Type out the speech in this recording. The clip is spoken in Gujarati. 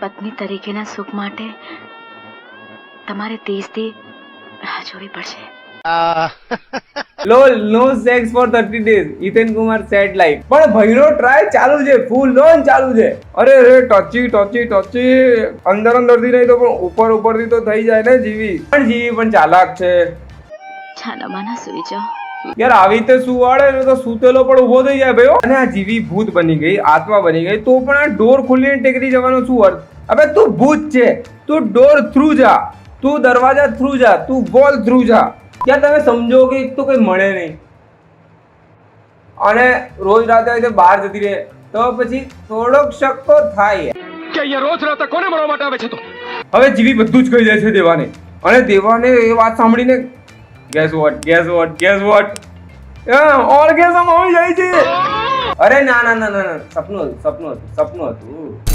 પત્ની તરીકેના સુખ માટે તમારે તેજથી રાહ જોવી પડશે. Lol no sex for 30 days. Ethan Kumar sad life. પણ ભાઈનો ટ્રાય ચાલુ છે, ફૂલ લોન ચાલુ છે. અરે રે ટચી અંદર થી નહીં તો પણ ઉપરથી તો થઈ જાય ને. જીવી પણ ચાલાક છે છાનામાના સૂઈ જાઓ. યાર. આવી રીતે સુવાડે ને તો સૂતેલો પણ ઉભો થઈ જાય ભાઈઓ. અને આ જીવી ભૂત બની ગઈ, આત્મા બની ગઈ, તો પણ આ ડોર ખોલીને ટેકરી જવાનો શું અર્થ? હવે તું ભૂત છે, તું ડોર થ્રુ જા, તું દરવાજા થ્રુ જા, તું વોલ થ્રુ જા. ક્યાં તમે સમજો કે એક તો કઈ મળે નહીં અને રોજ રાતે બહાર જતી રહે તો પછી થોડોક શક તો થાય કે અહીંયા રોજ રાતે કોને મળવા માટે આવે છે. તો હવે જીવી બધું જ કહી જાય છે દેવાને, અને દેવાને એ વાત સાંભળીને ગેસ વોટ ઓર્ગેઝમ આવી જાય છે. અરે ના સપનું હતું.